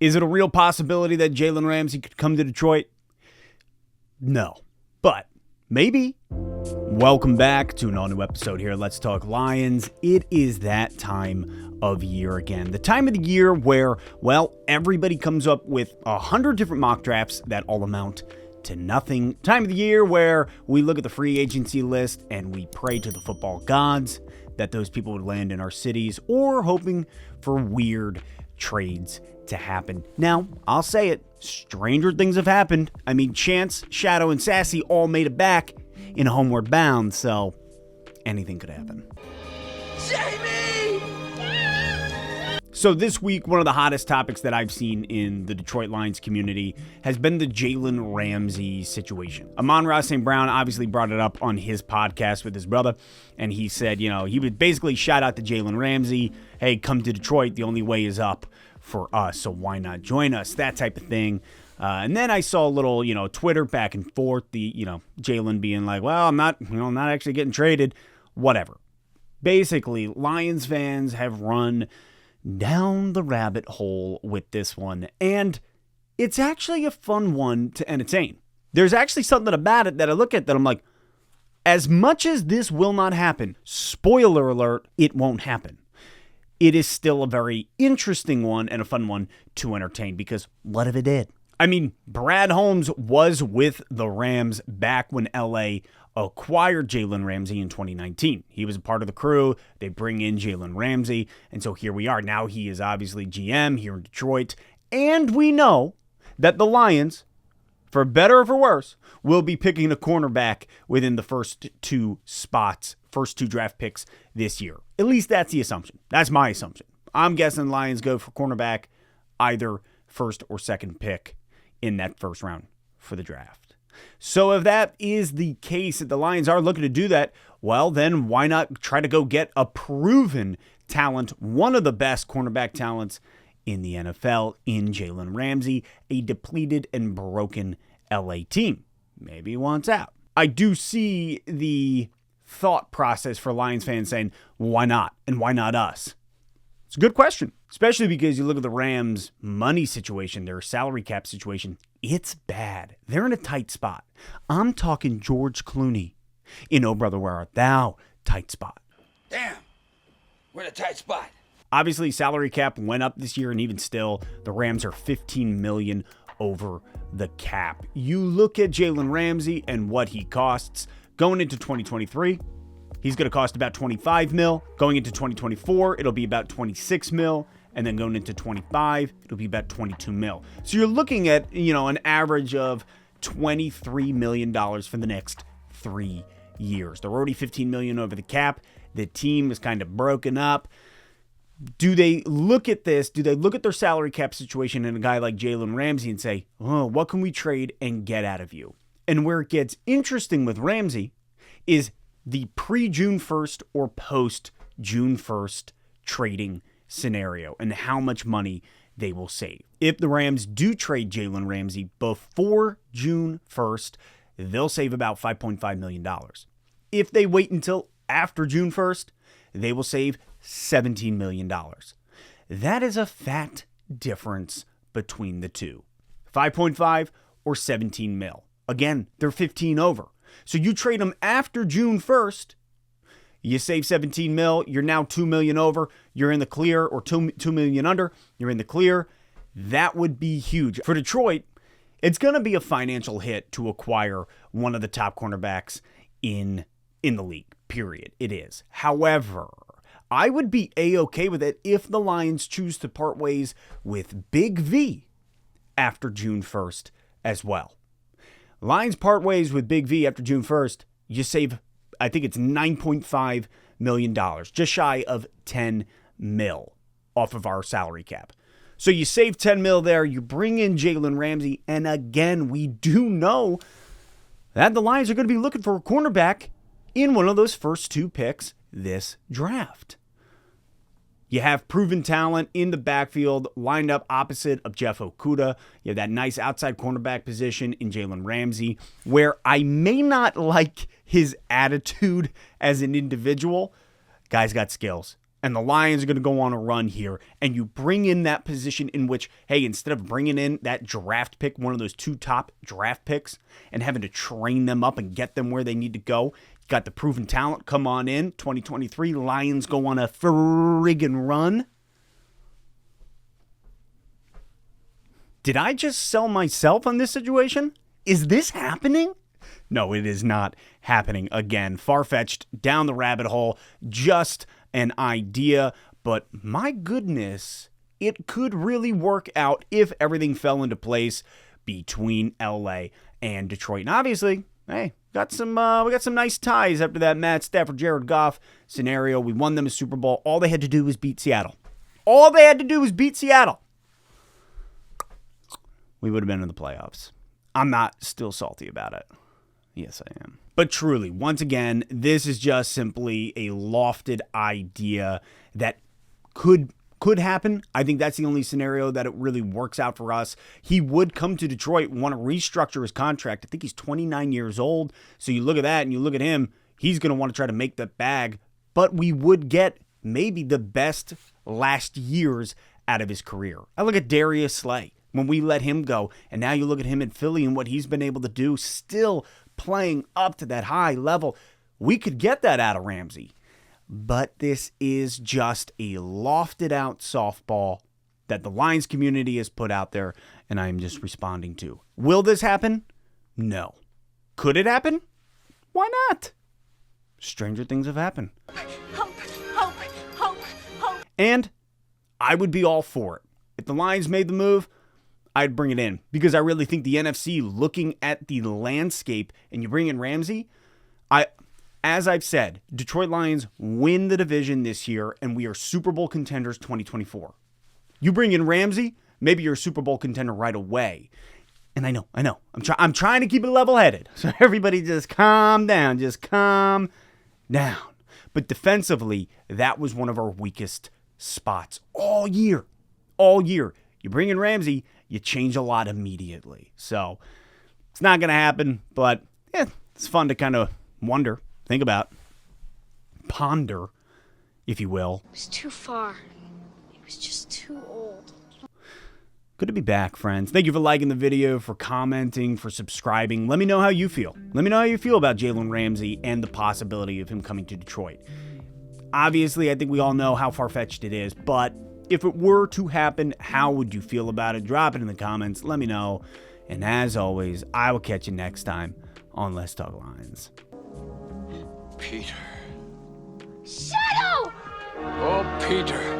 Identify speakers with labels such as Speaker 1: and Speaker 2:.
Speaker 1: Is it a real possibility that Jalen Ramsey could come to Detroit? No, but maybe. Welcome back to an all-new episode here. Let's Talk Lions. It is that time of year again. The time of the year where, well, everybody comes up with 100 different mock drafts that all amount to nothing. Time of the year where we look at the free agency list and we pray to the football gods that those people would land in our cities, or hoping for weird trades to happen. Now, I'll say it, stranger things have happened. I mean, Chance, Shadow, and Sassy all made it back in Homeward Bound, so anything could happen. Jamie! So this week, one of the hottest topics that I've seen in the Detroit Lions community has been the Jalen Ramsey situation. Amon Ra St. obviously brought it up on his podcast with his brother, and he said, he would basically shout out to Jalen Ramsey, hey, come to Detroit, the only way is up for us, so why not join us, that type of thing. And then I saw a little, Twitter back and forth, Jalen being like, well, I'm not actually getting traded, whatever. Basically, Lions fans have run down the rabbit hole with this one, and it's actually a fun one to entertain. There's actually something about it that I look at that I'm like, as much as this will not happen, spoiler alert, it won't happen. It is still a very interesting one and a fun one to entertain, because what if it did? I mean, Brad Holmes was with the Rams back when LA acquired Jalen Ramsey in 2019. He was a part of the crew. They bring in Jalen Ramsey, and so here we are. Now he is obviously GM here in Detroit, and we know that the Lions, for better or for worse, will be picking a cornerback within the first two spots, first two draft picks this year. At least that's the assumption. That's my assumption. I'm guessing Lions go for cornerback either first or second pick in that first round for the draft. So if that is the case, that the Lions are looking to do that, well, then why not try to go get a proven talent, one of the best cornerback talents in the NFL in Jalen Ramsey, a depleted and broken LA team. Maybe he wants out. I do see the thought process for Lions fans saying, why not? And why not us? It's a good question, especially because you look at the Rams' money situation, their salary cap situation. It's bad. They're in a tight spot. I'm talking George Clooney in Oh Brother, Where Art Thou? Tight spot.
Speaker 2: Damn, we're in a tight spot.
Speaker 1: Obviously, salary cap went up this year, and even still, the Rams are $15 million over the cap. You look at Jalen Ramsey and what he costs going into 2023. He's going to cost about $25 million. Going into 2024, it'll be about $26 million. And then going into 25, it'll be about $22 million. So you're looking at, an average of $23 million for the next 3 years. They're already $15 million over the cap. The team is kind of broken up. Do they look at this? Do they look at their salary cap situation and a guy like Jalen Ramsey and say, oh, what can we trade and get out of you? And where it gets interesting with Ramsey is the pre-June 1st or post-June 1st trading scenario and how much money they will save. If the Rams do trade Jalen Ramsey before June 1st, they'll save about $5.5 million. If they wait until after June 1st, they will save $17 million. That is a fat difference between the two. 5.5 or 17 mil. Again, they're 15 over. So you trade them after June 1st, you save 17 mil, you're now 2 million over, you're in the clear, or 2 million under, you're in the clear. That would be huge. For Detroit, it's going to be a financial hit to acquire one of the top cornerbacks in the league, period. It is. However, I would be A-okay with it if the Lions choose to part ways with Big V after June 1st as well. Lions part ways with Big V after June 1st, you save, I think it's $9.5 million, just shy of 10 mil off of our salary cap. So you save 10 mil there, you bring in Jalen Ramsey, and again, we do know that the Lions are going to be looking for a cornerback in one of those first two picks this draft. You have proven talent in the backfield lined up opposite of Jeff Okudah. You have that nice outside cornerback position in Jalen Ramsey, where I may not like his attitude as an individual. Guy's got skills. and the Lions are going to go on a run here, and you bring in that position in which, hey, instead of bringing in that draft pick, one of those 2 top draft picks, and having to train them up and get them where they need to go, you got the proven talent, come on in, 2023, Lions go on a friggin' run. Did I just sell myself on this situation? Is this happening? No, it is not happening. Again, far-fetched, down the rabbit hole, just an idea, but my goodness, it could really work out if everything fell into place between LA and Detroit. And obviously, hey, we got some nice ties after that Matt Stafford, Jared Goff scenario. We won them a Super Bowl. All they had to do was beat Seattle. We would have been in the playoffs. I'm not still salty about it. Yes, I am. But truly, once again, this is just simply a lofted idea that could happen. I think that's the only scenario that it really works out for us. He would come to Detroit, want to restructure his contract. I think he's 29 years old. So you look at that and you look at him, he's going to want to try to make that bag. But we would get maybe the best last years out of his career. I look at Darius Slay when we let him go. And now you look at him in Philly and what he's been able to do, still playing up to that high level. We could get that out of Ramsey. But this is just a lofted out softball that the Lions community has put out there, and I am just responding to. Will this happen? No. Could it happen? Why not? Stranger things have happened.
Speaker 3: Hope.
Speaker 1: And I would be all for it. If the Lions made the move, I'd bring it in, because I really think the NFC, looking at the landscape, and you bring in Ramsey, as I've said, Detroit Lions win the division this year, and we are Super Bowl contenders 2024. You bring in Ramsey, maybe you're a Super Bowl contender right away. And I know. I'm trying to keep it level-headed, so everybody just calm down. But defensively, that was one of our weakest spots all year. You bring in Ramsey, you change a lot immediately. So it's not going to happen, but it's fun to kind of wonder, think about, ponder, if you will.
Speaker 3: It was too far. He was just too old.
Speaker 1: Good to be back, friends. Thank you for liking the video, for commenting, for subscribing. Let me know how you feel. Let me know how you feel about Jalen Ramsey and the possibility of him coming to Detroit. Obviously, I think we all know how far-fetched it is, but if it were to happen, how would you feel about it? Drop it in the comments. Let me know. And as always, I will catch you next time on Let's Talk Lions.
Speaker 2: Peter.
Speaker 3: Shadow!
Speaker 2: Oh, Peter.